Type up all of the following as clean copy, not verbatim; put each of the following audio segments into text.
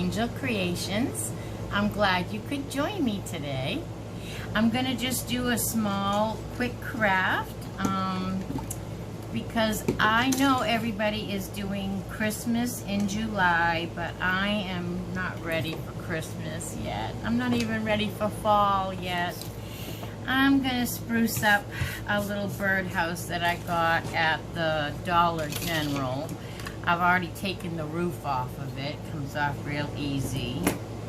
Angel Creations. I'm glad you could join me today. I'm going to just do a small, quick craft because I know everybody is doing Christmas in July, but I am not ready for Christmas yet. I'm not even ready for fall yet. I'm going to spruce up a little birdhouse that I got at the Dollar General. I've already taken the roof off of it. Comes off real easy.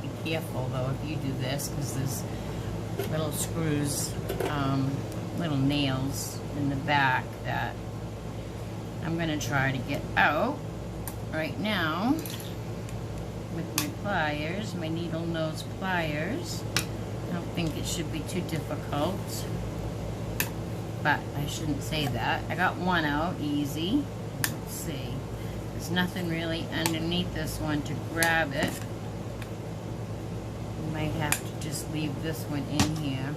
Be careful though if you do this, because there's little screws, little nails in the back that I'm going to try to get out right now with my pliers, my needle nose pliers. I don't think it should be too difficult, but I shouldn't say that. I got one out easy. Let's see. There's nothing really underneath this one to grab it. You might have to just leave this one in here.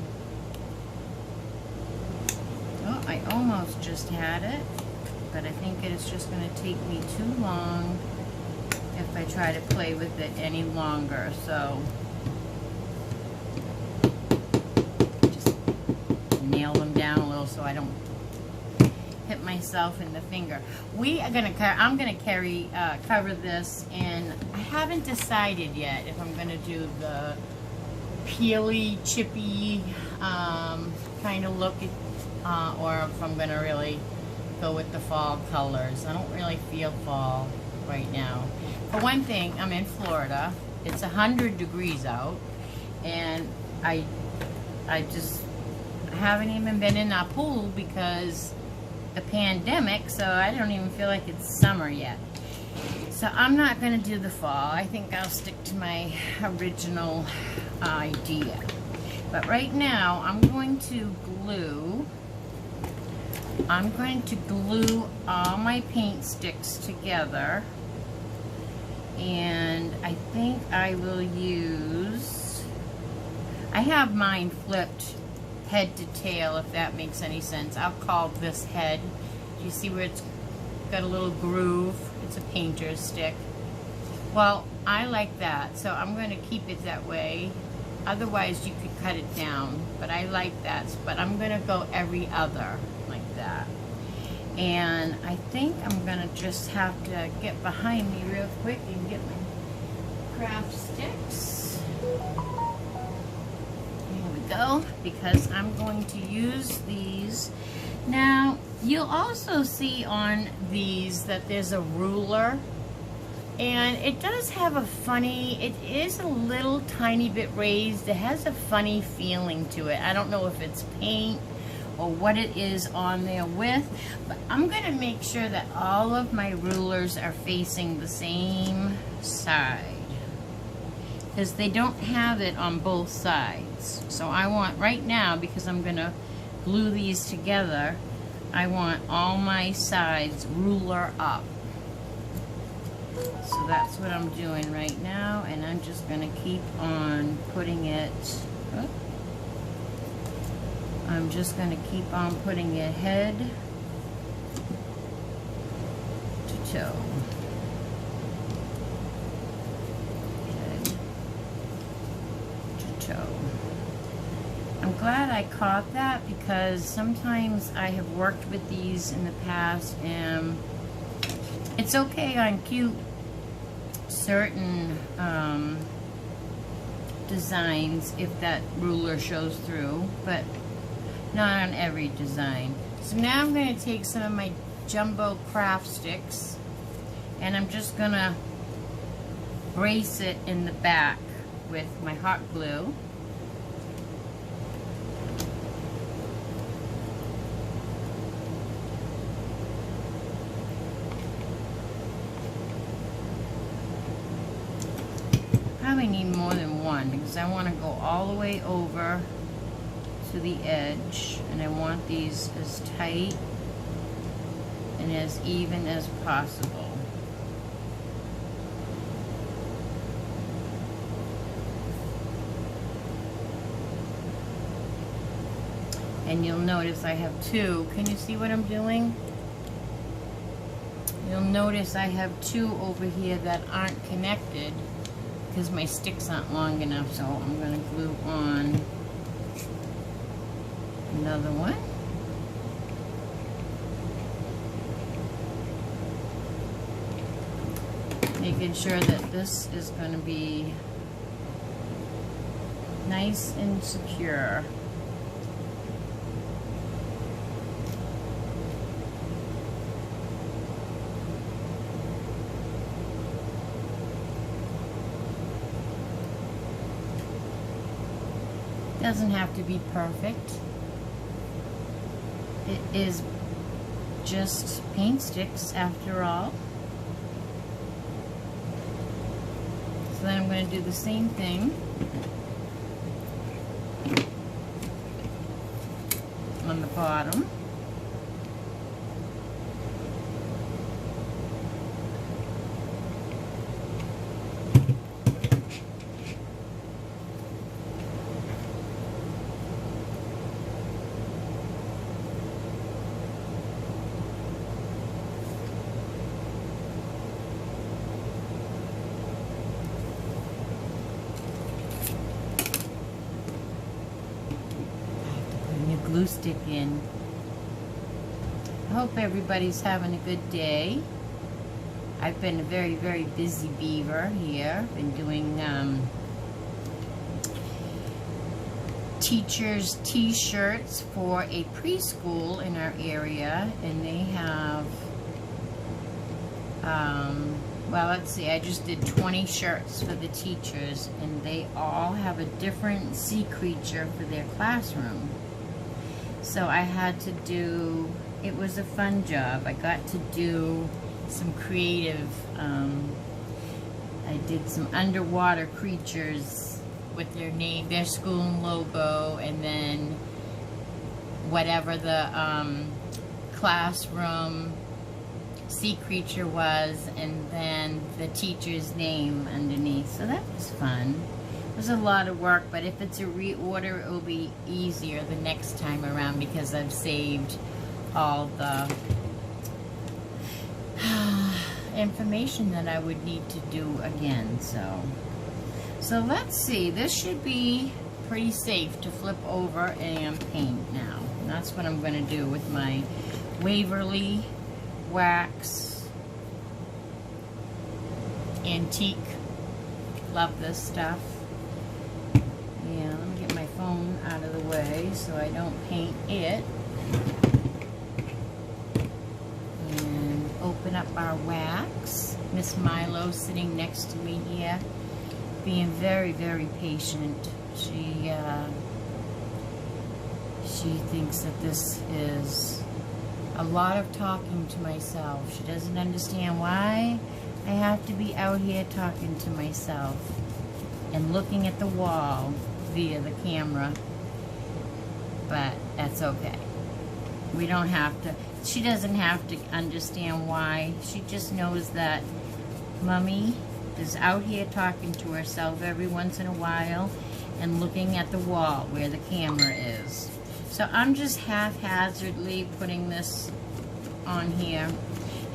Oh, I almost just had it, but I think it's just going to take me too long if I try to play with it any longer. So just nail them down a little so I don't hit myself in the finger. I'm gonna cover this, and I haven't decided yet if I'm gonna do the peely, chippy kind of look, or if I'm gonna really go with the fall colors. I don't really feel fall right now. For one thing, I'm in Florida. It's 100 degrees out, and I just haven't even been in a pool because the pandemic, so I don't even feel like it's summer yet. So I'm not going to do the fall. I think I'll stick to my original idea. But right now I'm going to glue all my paint sticks together, and I think I will use, I have mine flipped head to tail, if that makes any sense. I'll call this head. Do you see where it's got a little groove? It's a painter's stick. Well, I like that, so I'm going to keep it that way. Otherwise, you could cut it down, but I like that. But I'm going to go every other like that. And I think I'm going to just have to get behind me real quick and get my craft sticks. Go, because I'm going to use these. Now you'll also see on these that there's a ruler, and it does have a funny, it is a little tiny bit raised. It has a funny feeling to it. I don't know if it's paint or what it is on there with, but I'm going to make sure that all of my rulers are facing the same side, because they don't have it on both sides. So I want, right now, because I'm going to glue these together, I want all my sides ruler up. So that's what I'm doing right now, and I'm just going to keep on putting it, I'm just going to keep on putting it head to toe. I'm glad I caught that, because sometimes I have worked with these in the past, and it's okay on cute certain designs if that ruler shows through, but not on every design. So now I'm going to take some of my jumbo craft sticks, and I'm just going to brace it in the back with my hot glue. Probably need more than one, because I want to go all the way over to the edge, and I want these as tight and as even as possible. And you'll notice I have two. Can you see what I'm doing? You'll notice I have two over here that aren't connected. because my sticks aren't long enough, so I'm going to glue on another one. Making sure that this is going to be nice and secure. Doesn't have to be perfect. It is just paint sticks after all. So then I'm going to do the same thing on the bottom. Glue stick in. I hope everybody's having a good day. I've been a very, very busy beaver here. Been doing teachers' t-shirts for a preschool in our area, and they have well, let's see, I just did 20 shirts for the teachers, and they all have a different sea creature for their classroom. So I had to do, it was a fun job. I got to do some creative, I did some underwater creatures with their name, their school and logo, and then whatever the classroom sea creature was, and then the teacher's name underneath. So that was fun. It was a lot of work, but if it's a reorder, it will be easier the next time around because I've saved all the information that I would need to do again. So let's see. This should be pretty safe to flip over and paint now. And that's what I'm going to do with my Waverly wax antique. Love this stuff. Yeah, let me get my phone out of the way so I don't paint it. And open up our wax. Miss Milo sitting next to me here, being very, very patient. She thinks that this is a lot of talking to myself. She doesn't understand why I have to be out here talking to myself and looking at the wall via the camera, but that's okay. We don't have to, she doesn't have to understand why. She just knows that Mommy is out here talking to herself every once in a while and looking at the wall where the camera is. So I'm just haphazardly putting this on here.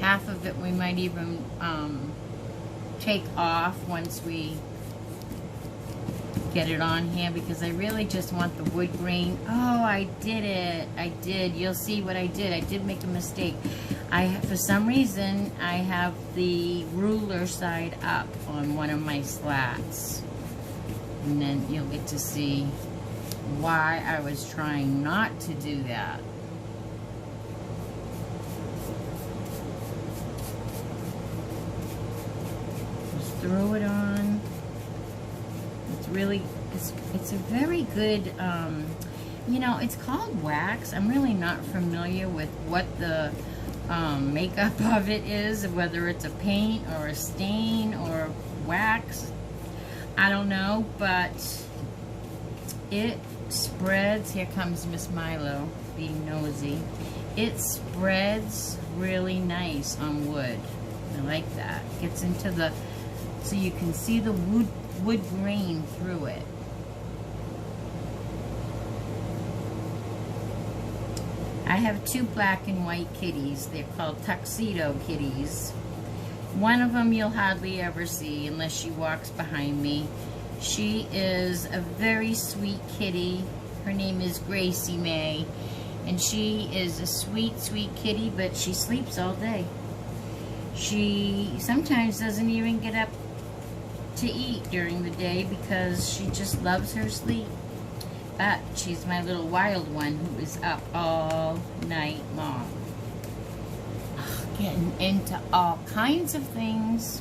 Half of it we might even take off once we get it on here, because I really just want the wood grain. Oh, I did it. I did. You'll see what I did. I did make a mistake. For some reason, I have the ruler side up on one of my slats. And then you'll get to see why I was trying not to do that. Just throw it on. Really, it's a very good, you know, it's called wax. I'm really not familiar with what the makeup of it is, whether it's a paint or a stain or wax. I don't know, but it spreads. Here comes Miss Milo being nosy. It spreads really nice on wood. I like that. Gets into the, so you can see the wood grain through it. I have two black and white kitties. They're called tuxedo kitties, One of them you'll hardly ever see unless she walks behind me. She is a very sweet kitty. Her name is Gracie May. And she is a sweet, sweet kitty, but she sleeps all day. She sometimes doesn't even get up to eat during the day because she just loves her sleep. But she's my little wild one who is up all night long. Getting into all kinds of things.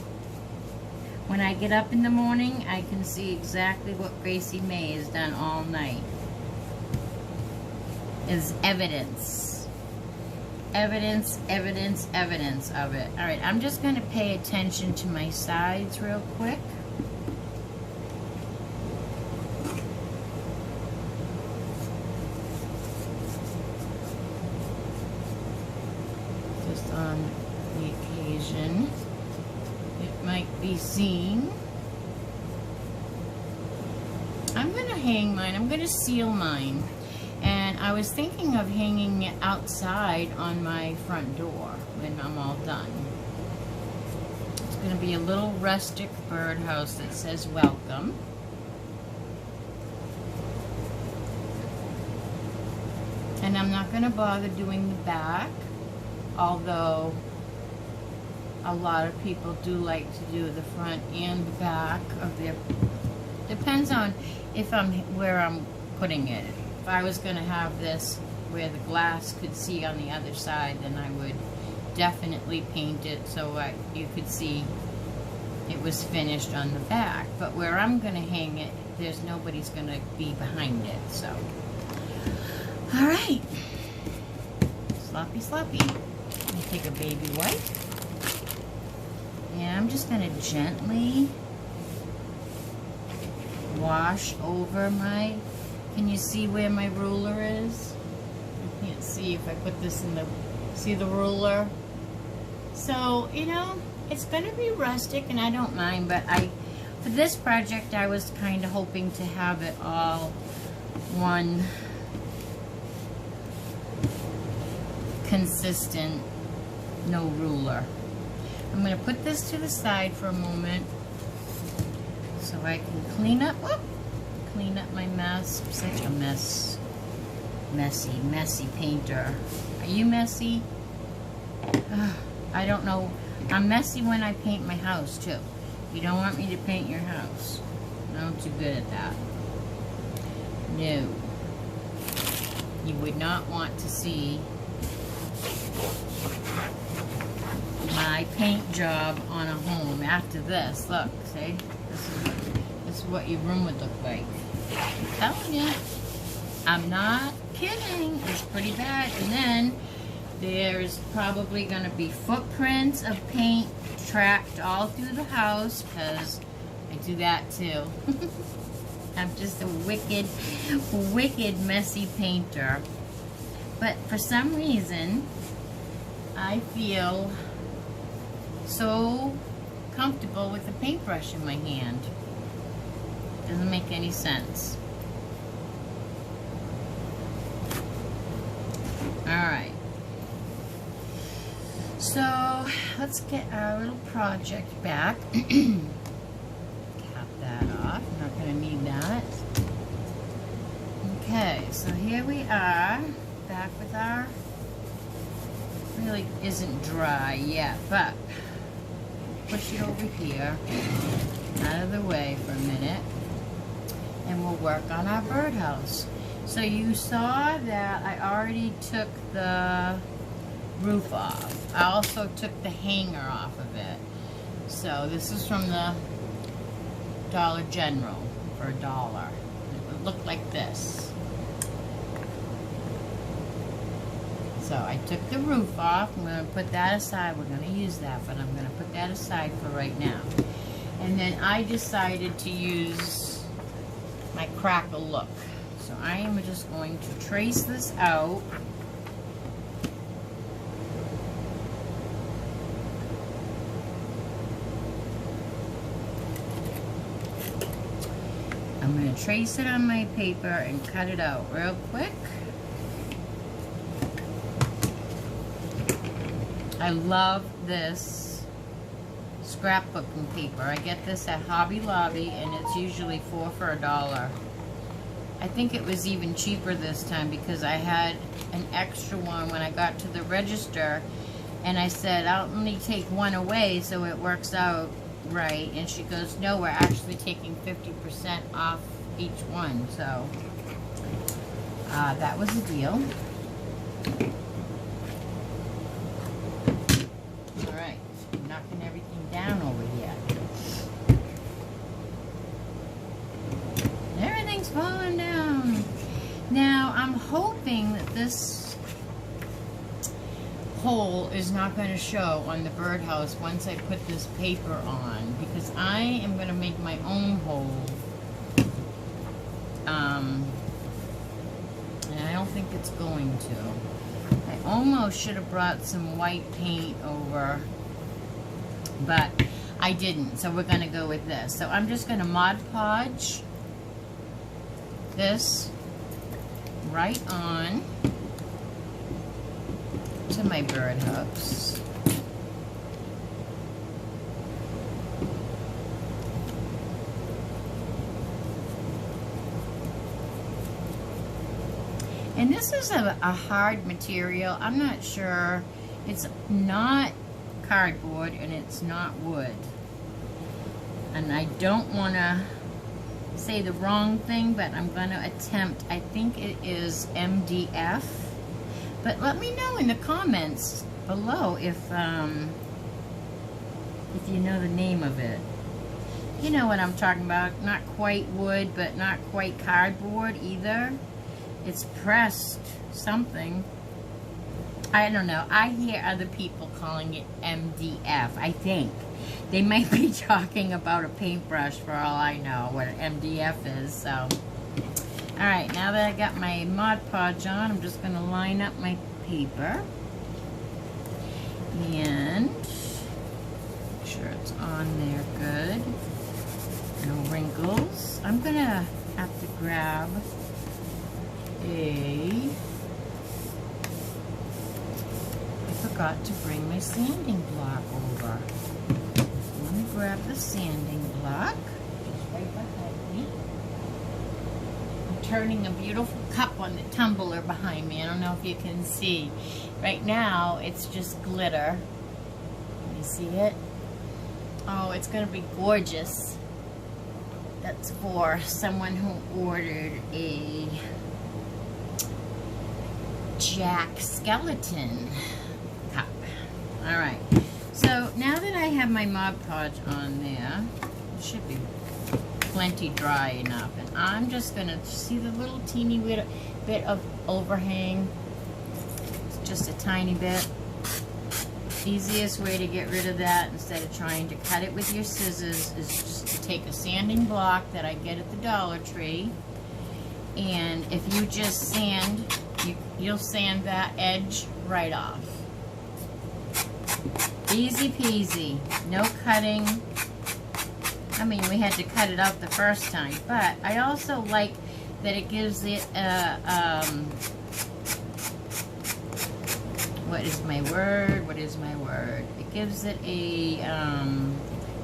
When I get up in the morning, I can see exactly what Gracie May has done all night. Is evidence. Evidence, evidence, evidence of it. Alright, I'm just going to pay attention to my sides real quick. Just on the occasion it might be seen. I'm going to hang mine. I'm going to seal mine. And I was thinking of hanging it outside on my front door when I'm all done. It's going to be a little rustic birdhouse that says welcome. And I'm not going to bother doing the back, although a lot of people do like to do the front and the back of their, depends on if where I'm putting it. If I was going to have this where the glass could see on the other side, then I would definitely paint it so you could see it was finished on the back. But where I'm going to hang it, there's nobody's going to be behind it. So, all right, sloppy, sloppy. Let me take a baby wipe, and I'm just going to gently wash over my. Can you see where my ruler is? I can't see if I put this in the, see the ruler? So, you know, it's going to be rustic and I don't mind, but for this project I was kind of hoping to have it all one consistent, no ruler. I'm going to put this to the side for a moment so I can clean up my mess. I'm such a mess. Messy painter. Are you messy? I don't know. I'm messy when I paint my house too. You don't want me to paint your house. I'm too good at that. No. You would not want to see my paint job on a home after this. Look, see? This is what your room would look like. I'm telling you. I'm not kidding. It's pretty bad. And then there's probably going to be footprints of paint tracked all through the house because I do that too. I'm just a wicked, wicked messy painter. But for some reason, I feel so comfortable with a paintbrush in my hand. Doesn't make any sense. Alright. So, let's get our little project back. Cap that off. I'm not going to need that. Okay, so here we are. Back with our... really isn't dry yet, but push it over here. Out of the way for a minute. And we'll work on our birdhouse. So you saw that I already took the roof off. I also took the hanger off of it. So this is from the Dollar General for $1. It would look like this. So I took the roof off. I'm going to put that aside. We're going to use that, but I'm going to put that aside for right now. And then I decided to use my Crackle Look. So I am just going to trace this out. I'm going to trace it on my paper and cut it out real quick. I love this scrapbooking paper. I get this at Hobby Lobby, and it's usually 4 for $1. I think it was even cheaper this time because I had an extra one when I got to the register, and I said, I'll only take one away so it works out right. And she goes, no, we're actually taking 50% off each one. So that was a deal. All right, knocking everything down over here. Everything's falling down. Now, I'm hoping that this hole is not going to show on the birdhouse once I put this paper on, because I am going to make my own hole. And I don't think it's going to. I almost should have brought some white paint over, but I didn't, so we're going to go with this. So I'm just going to Mod Podge this right on to my birdhouse. And this is a hard material. I'm not sure. It's not cardboard and it's not wood. And I don't want to say the wrong thing, but I'm going to attempt. I think it is MDF. But let me know in the comments below if you know the name of it. You know what I'm talking about. Not quite wood, but not quite cardboard either. It's pressed something. I don't know. I hear other people calling it MDF, I think. They might be talking about a paintbrush for all I know, what an MDF is. So, alright, now that I got my Mod Podge on, I'm just going to line up my paper. And make sure it's on there good. No wrinkles. I'm going to have to grab I forgot to bring my sanding block over. Let me grab the sanding block. It's right behind me. I'm turning a beautiful cup on the tumbler behind me. I don't know if you can see. Right now, it's just glitter. Can you see it? Oh, it's going to be gorgeous. That's for someone who ordered a Jack Skeleton cup. Alright, so now that I have my Mod Podge on there, it should be plenty dry enough, and I'm just going to see the little teeny bit of overhang. It's just a tiny bit. Easiest way to get rid of that instead of trying to cut it with your scissors is just to take a sanding block that I get at the Dollar Tree, and if you just sand, you'll sand that edge right off. Easy peasy, no cutting. I mean, we had to cut it out the first time, but I also like that it gives it what is my word? It gives it a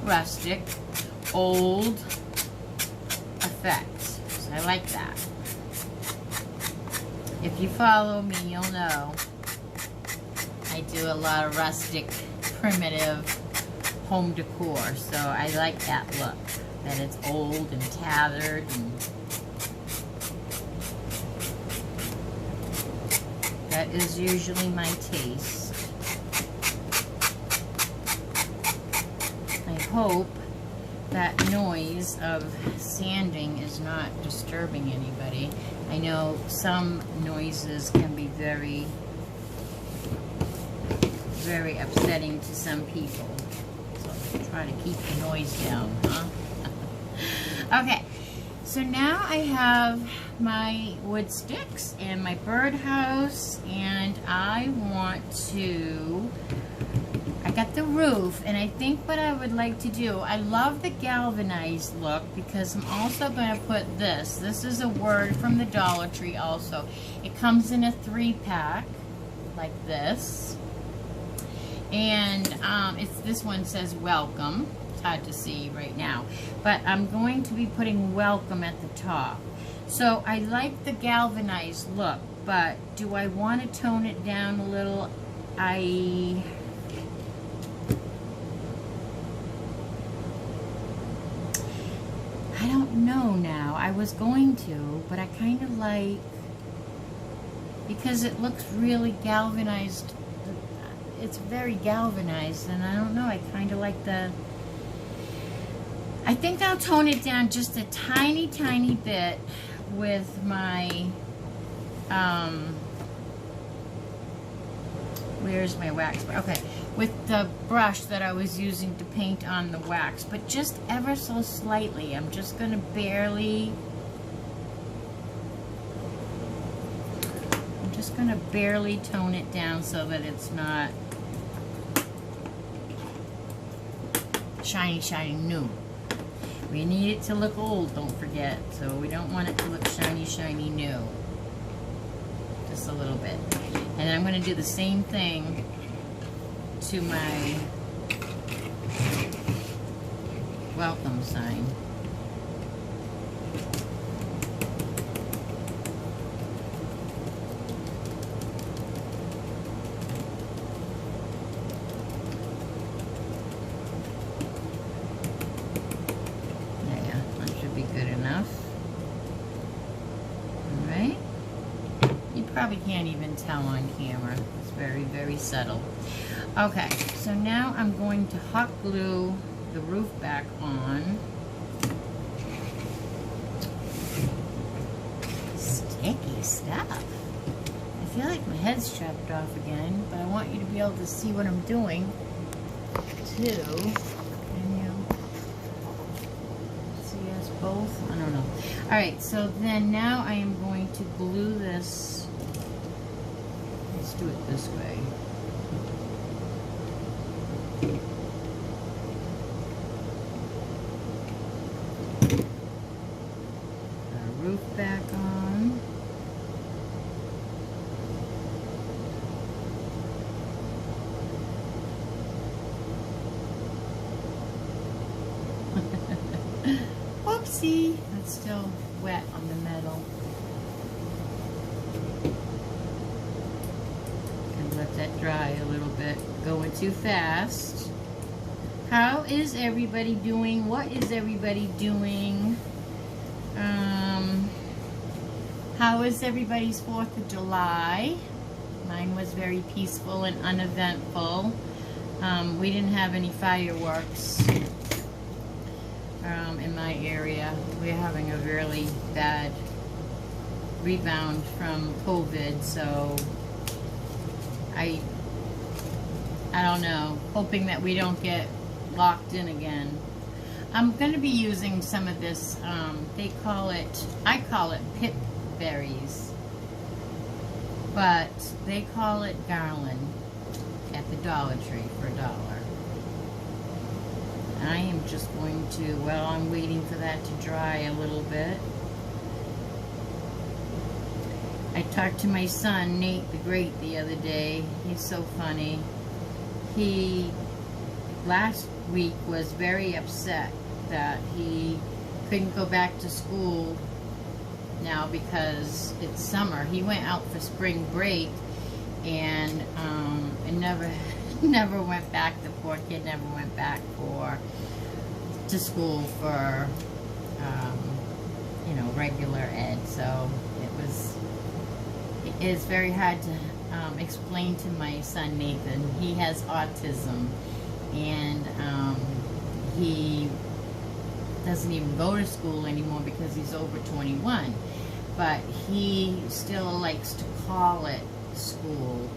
rustic, old effect. So I like that. If you follow me, you'll know I do a lot of rustic, primitive home decor, so I like that look, that it's old and tattered, and that is usually my taste. I hope that noise of sanding is not disturbing anybody. I know some noises can be very, very upsetting to some people. So try to keep the noise down, huh? Okay, so now I have my wood sticks and my birdhouse, and I want to, I got the roof, and I think what I would like to do, I love the galvanized look because I'm also going to put this. This is a word from the Dollar Tree also. It comes in a 3-pack like this. And this one says welcome. It's hard to see right now, but I'm going to be putting welcome at the top. So I like the galvanized look, but do I want to tone it down a little? I don't know now. I was going to, but I kind of like, because it looks really galvanized. It's very galvanized, and I don't know, I kind of like the, I think I'll tone it down just a tiny, tiny bit with my, where's my wax? Okay, with the brush that I was using to paint on the wax, but just ever so slightly. I'm just going to barely, tone it down so that it's not shiny, shiny new. We need it to look old, don't forget. So we don't want it to look shiny, shiny new. Just a little bit. And I'm going to do the same thing to my welcome sign. Probably can't even tell on camera. It's very, very subtle. Okay, so now I'm going to hot glue the roof back on. Sticky stuff. I feel like my head's chopped off again, but I want you to be able to see what I'm doing too. Can you see us both? I don't know. All right, so then now I am going to glue this. Let's do it this way. Our roof back on. Whoopsie! That's still wet on the metal. Let that dry a little bit. Going too fast. How is everybody doing? What is everybody doing? How is everybody's 4th of July? Mine was very peaceful and uneventful. We didn't have any fireworks in my area. We're having a really bad rebound from COVID, so I don't know, hoping that we don't get locked in again. I'm going to be using some of this, I call it pip berries, but they call it garland at the Dollar Tree for $1. I am just going to, well, I'm waiting for that to dry a little bit. I talked to my son, Nate the Great, the other day. He's so funny. He, last week, was very upset that he couldn't go back to school now because it's summer. He went out for spring break and never went back. The poor kid never went back to school for, you know, regular ed. So it's very hard to explain to my son Nathan. He has autism, and he doesn't even go to school anymore because he's over 21, but he still likes to call it school.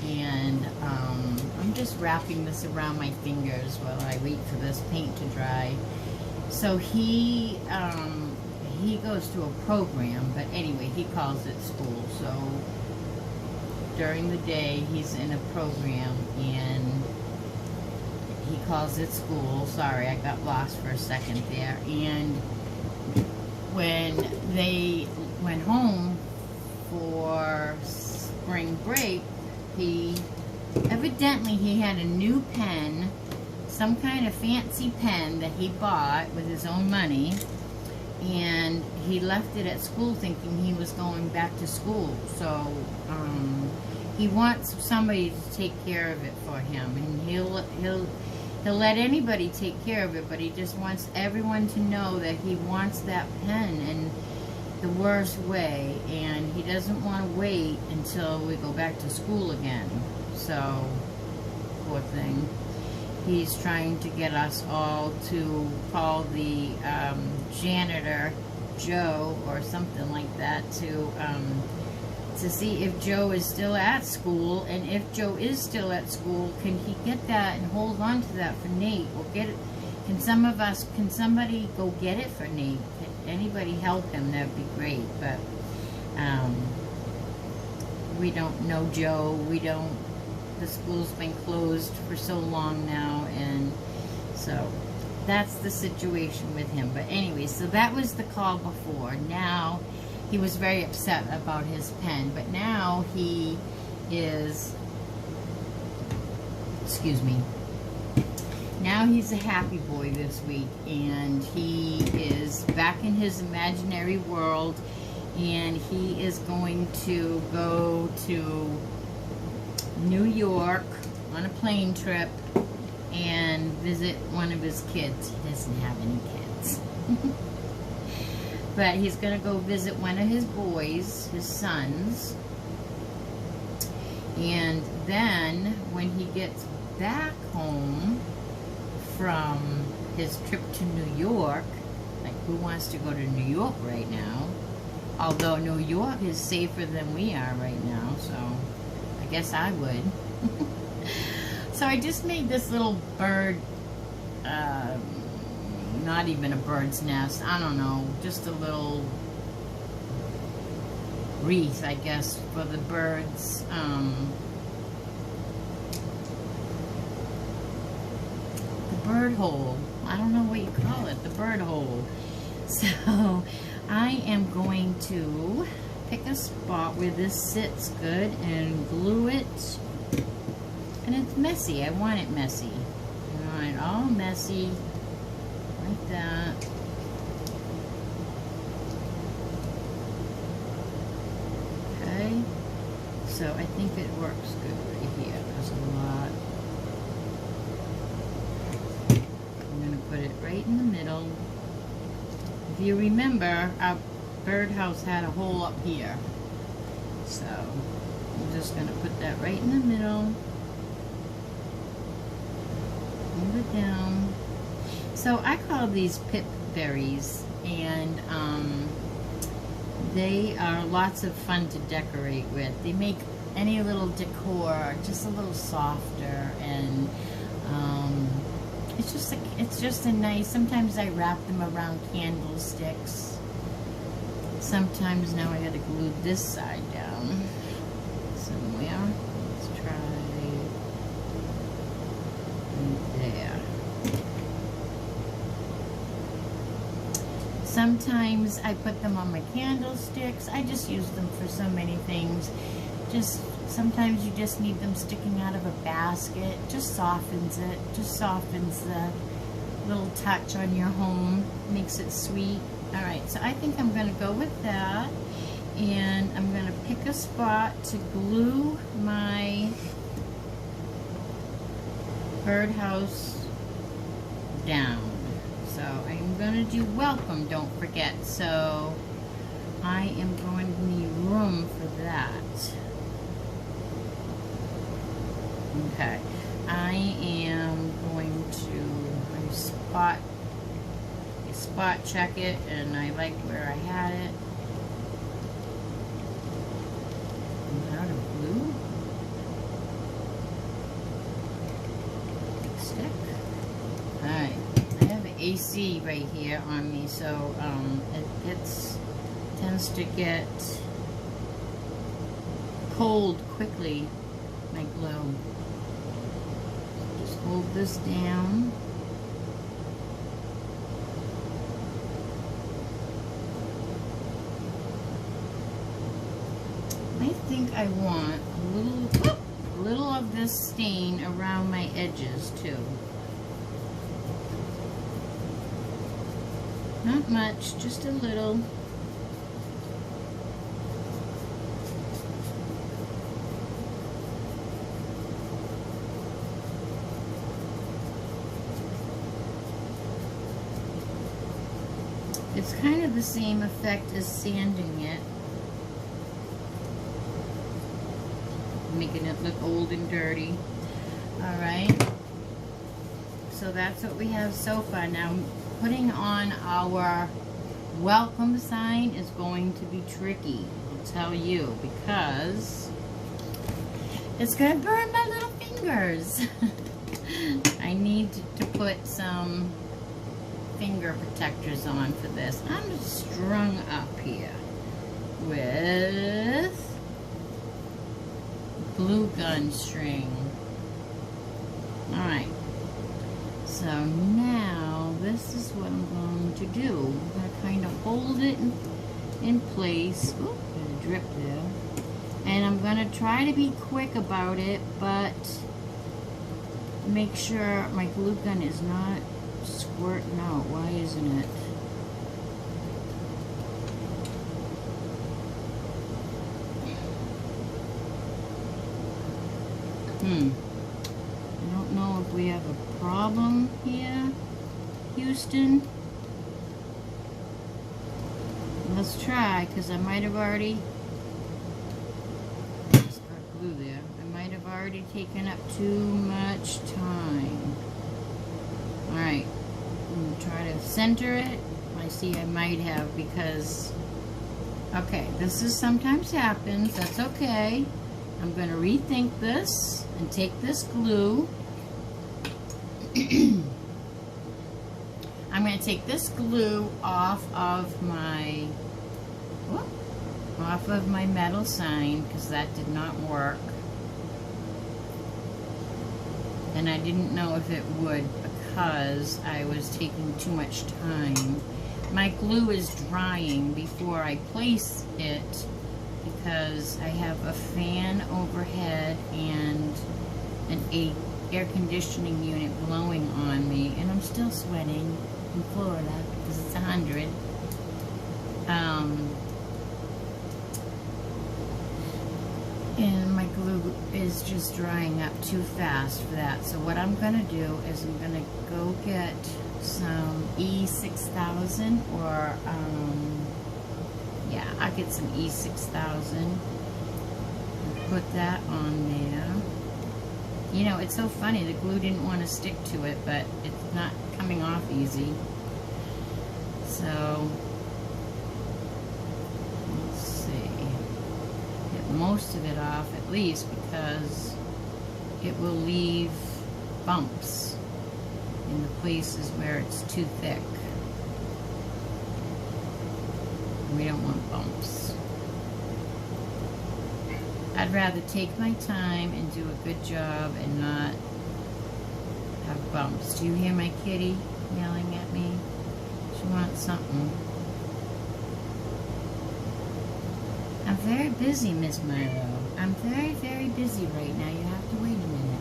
And I'm just wrapping this around my fingers while I wait for this paint to dry. So he goes to a program, but anyway, he calls it school. So during the day, he's in a program, and he calls it school. Sorry, I got lost for a second there. And when they went home for spring break, he evidently he had a new pen, some kind of fancy pen that he bought with his own money, and he left it at school thinking he was going back to school. So he wants somebody to take care of it for him, and he'll let anybody take care of it, but he just wants everyone to know that he wants that pen in the worst way, and he doesn't want to wait until we go back to school again. So, poor thing. He's trying to get us all to call the janitor, Joe, or something like that, to see if Joe is still at school, and if Joe is still at school, can he get that and hold on to that for Nate, or get it? Can somebody go get it for Nate? Can anybody help him? That'd be great. But we don't know Joe. The school's been closed for so long now, and so that's the situation with him. But anyway, so that was the call before. Now, he was very upset about his pen, but now he is, excuse me, now he's a happy boy this week, and he is back in his imaginary world, and he is going to go to New York on a plane trip and visit one of his kids. He doesn't have any kids. But he's going to go visit one of his boys, his sons. And then when he gets back home from his trip to New York, like, who wants to go to New York right now? Although New York is safer than we are right now, so I guess I would. So I just made this little bird, not even a bird's nest, I don't know, just a little wreath, I guess, for the birds. The bird hole. I don't know what you call it, the bird hole. So I am going to pick a spot where this sits good and glue it. And it's messy. I want it messy. I want it all messy. Like that. Okay. So I think it works good right here. There's a lot. I'm going to put it right in the middle. If you remember, our birdhouse had a hole up here. So I'm just going to put that right in the middle. Move it down. So I call these pip berries, and they are lots of fun to decorate with. They make any little decor just a little softer, and it's just a nice. Sometimes I wrap them around candlesticks. Sometimes now I got to glue this side down somewhere. Let's try there. Sometimes I put them on my candlesticks. I just use them for so many things. Just sometimes you just need them sticking out of a basket. Just softens it. Just softens the little touch on your home. Makes it sweet. Alright, so I think I'm going to go with that. And I'm going to pick a spot to glue my birdhouse down. So I'm going to do welcome, don't forget. So I am going to need room for that. Okay. I am going to spot check it, and I liked where I had it. I'm out of glue. Stick. Alright. I have an AC right here on me, so it tends to get cold quickly, my glue. Just hold this down. I think I want a little little of this stain around my edges too. Not much, just a little. It's kind of the same effect as sanding it. Making it look old and dirty. Alright. So that's what we have so far. Now, putting on our welcome sign is going to be tricky, I'll tell you, because it's going to burn my little fingers. I need to put some finger protectors on for this. I'm strung up here with glue gun string. Alright, so now this is what I'm going to do. I'm going to kind of hold it in place. Oop, there's a drip there. And I'm going to try to be quick about it, but make sure my glue gun is not squirting out. Why isn't it? I don't know if we have a problem here, Houston. Let's try, because I might have already glue there. I might have already taken up too much time. Alright, I'm going to try to center it. I see I might have, because, okay, this is sometimes happens. That's okay. I'm going to rethink this and take this glue. I'm going to take this glue off of my metal sign, because that did not work. And I didn't know if it would, because I was taking too much time. My glue is drying before I place it, because I have a fan overhead and an air conditioning unit blowing on me, and I'm still sweating in Florida because it's 100. And my glue is just drying up too fast for that. So what I'm going to do is I'm going to go get some E6000 or yeah, I'll get some E6000 and put that on there. You know, it's so funny, the glue didn't want to stick to it, but it's not coming off easy. So, let's see. Get most of it off, at least, because it will leave bumps in the places where it's too thick. We don't want bumps. I'd rather take my time and do a good job and not have bumps. Do you hear my kitty yelling at me? She wants something. I'm very busy, Miss Milo. I'm very, very busy right now. You have to wait a minute.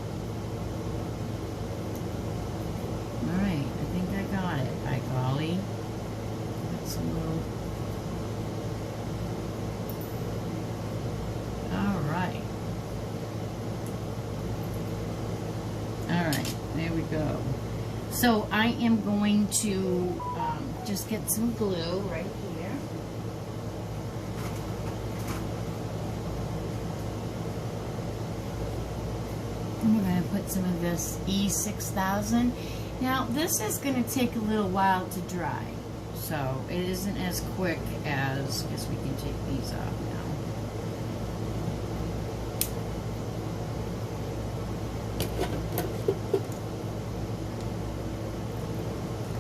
Alright, I think I got it. By golly. Got some little... Alright. Alright, there we go. So I am going to just get some glue right here. And we're going to put some of this E6000. Now this is going to take a little while to dry. So it isn't as quick as, I guess we can take these off now.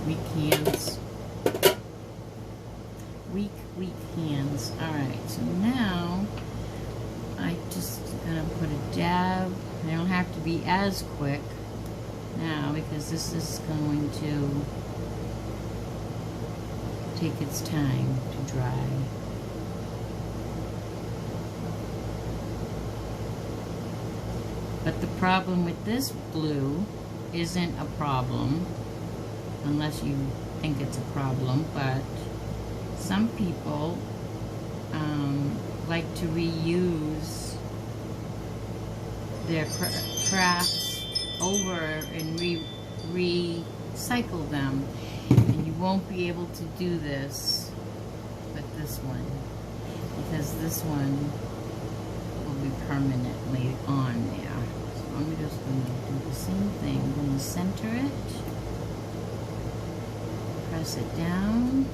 Weak hands. Weak hands. Alright, so now I just gonna put a dab. I don't have to be as quick now because this is going to take its time to dry. But the problem with this blue isn't a problem, unless you think it's a problem, but some people like to reuse their crafts over and recycle them, and you won't be able to do this with this one, because this one will be permanently on there. So I'm just going to do the same thing. I'm going to center it, press it down.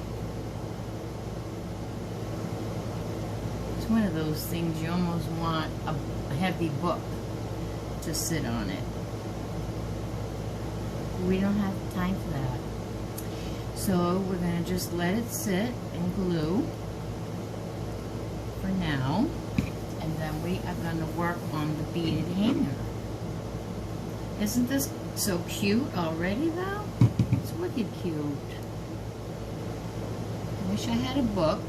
It's one of those things you almost want a heavy book to sit on it. We don't have time for that. So we're going to just let it sit and glue for now. And then we are going to work on the beaded hanger. Isn't this so cute already though? It's wicked cute. I wish I had a book.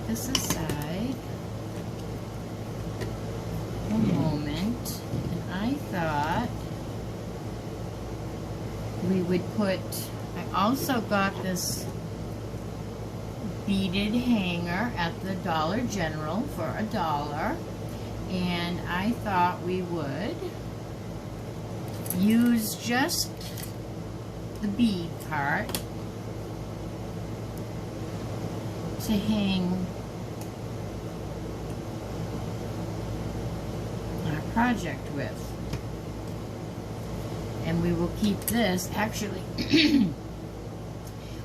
This aside a moment, and I thought we would put, I also got this beaded hanger at the Dollar General for $1, and I thought we would use just the bead part to hang our project with. And we will keep this, actually,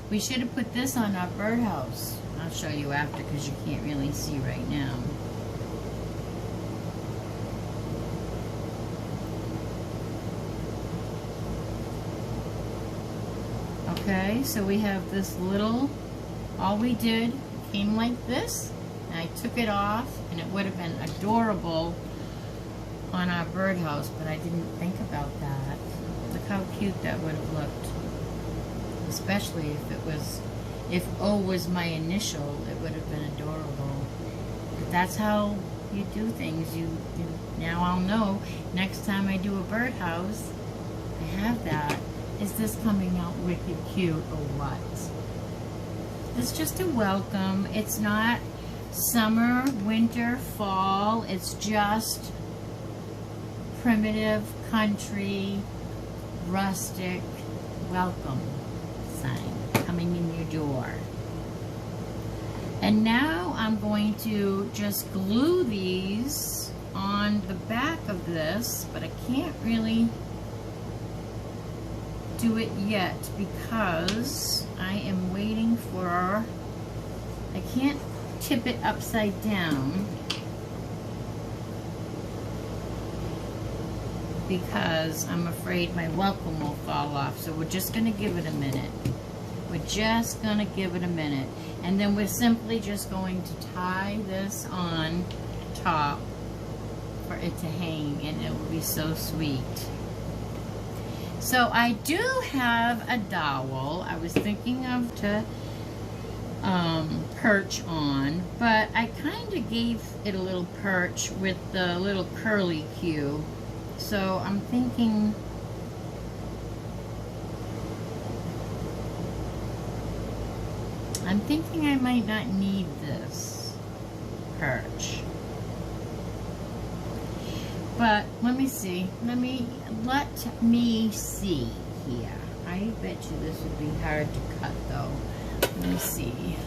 we should have put this on our birdhouse. I'll show you after because you can't really see right now. Okay, so we have this little, all we did came like this, and I took it off, and it would have been adorable on our birdhouse, but I didn't think about that. Look how cute that would have looked. Especially if it was, if O was my initial, it would have been adorable. But that's how you do things. You now I'll know next time I do a birdhouse, I have that. Is this coming out wicked cute or what? It's just a welcome. It's not summer, winter, fall. It's just primitive, country, rustic welcome sign coming in your door. And now I'm going to just glue these on the back of this, but I can't really do it yet because I am waiting for, I can't tip it upside down because I'm afraid my welcome will fall off. So we're just going to give it a minute. We're just going to give it a minute. And then we're simply just going to tie this on top for it to hang, and it will be so sweet. So I do have a dowel I was thinking of to perch on, but I kind of gave it a little perch with the little curly cue. So I'm thinking I might not need this perch. But let me see. Let me see here. I bet you this would be hard to cut though. Let me see.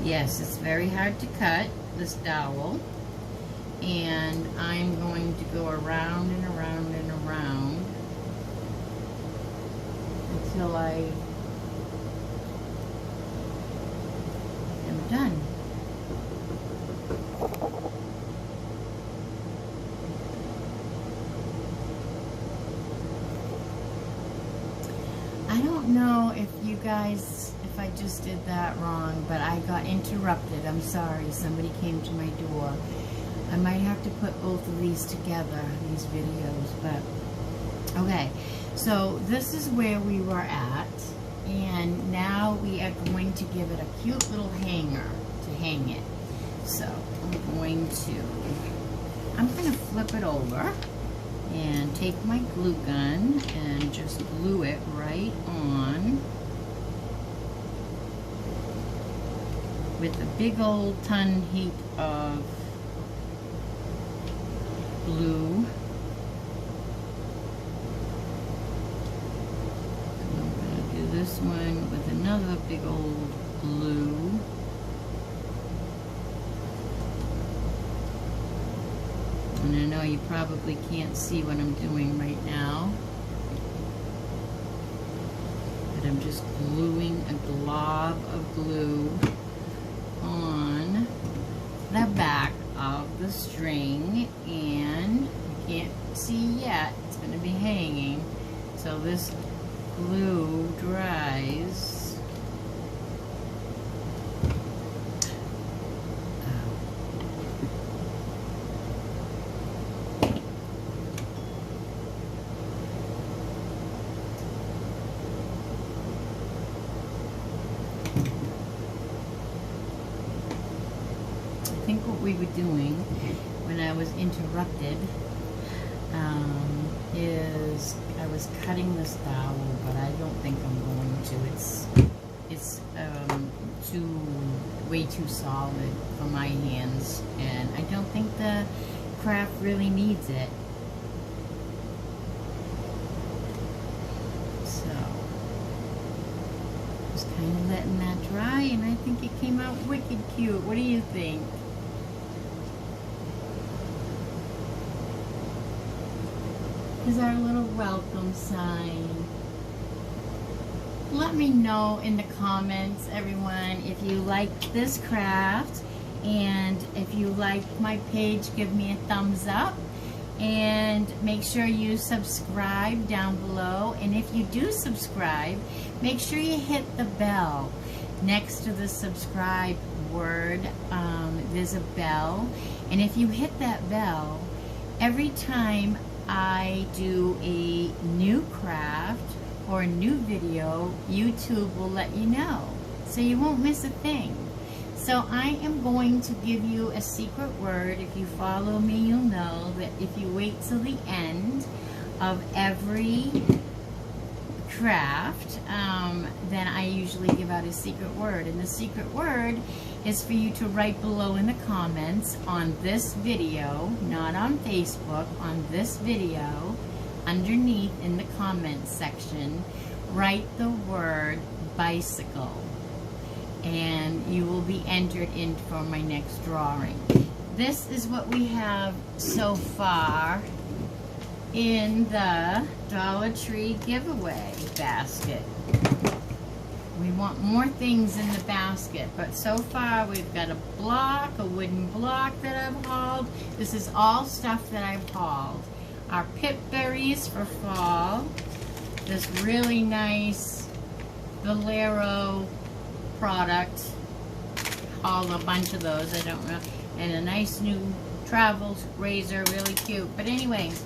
Yes, it's very hard to cut, this dowel. And I'm going to go around and around and around until I am done. guys if I just did that wrong, but I got interrupted. I'm sorry. Somebody came to my door. I might have to put both of these together, these videos, but okay. So this is where we were at, and now we are going to give it a cute little hanger to hang it. So I'm going to flip it over and take my glue gun and just glue it right on with a big old ton heap of glue. And I'm going to do this one with another big old glue. And I know you probably can't see what I'm doing right now, but I'm just gluing a glob of glue on the back of the string, and you can't see yet, it's going to be hanging, so this glue dries. I think what we were doing when I was interrupted is I was cutting this dowel, but I don't think I'm going to. It's way too solid for my hands, and I don't think the craft really needs it. So just kind of letting that dry, and I think it came out wicked cute. What do you think? Is our little welcome sign. Let me know in the comments, everyone, if you like this craft, and if you like my page, give me a thumbs up, and make sure you subscribe down below. And if you do subscribe, make sure you hit the bell next to the subscribe word. There's a bell, and if you hit that bell, every time I do a new craft or a new video, YouTube will let you know, so you won't miss a thing. So I am going to give you a secret word. If you follow me, you'll know that if you wait till the end of every craft, then I usually give out a secret word, and the secret word is for you to write below in the comments on this video, not on Facebook, on this video, underneath in the comments section, write the word bicycle, and you will be entered in for my next drawing. This is what we have so far in the Dollar Tree giveaway basket. We want more things in the basket, but so far we've got a block, a wooden block that I've hauled. This is all stuff that I've hauled. Our pip berries for fall. This really nice Valero product. Hauled a bunch of those, I don't know. And a nice new travel razor, really cute. But anyways,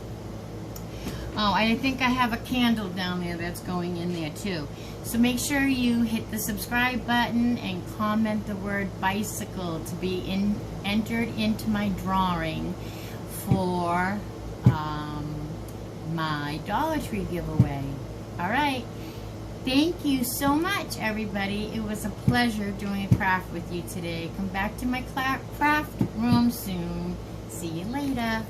oh, I think I have a candle down there that's going in there too. So make sure you hit the subscribe button and comment the word bicycle to be entered into my drawing for my Dollar Tree giveaway. All right. Thank you so much, everybody. It was a pleasure doing a craft with you today. Come back to my craft room soon. See you later.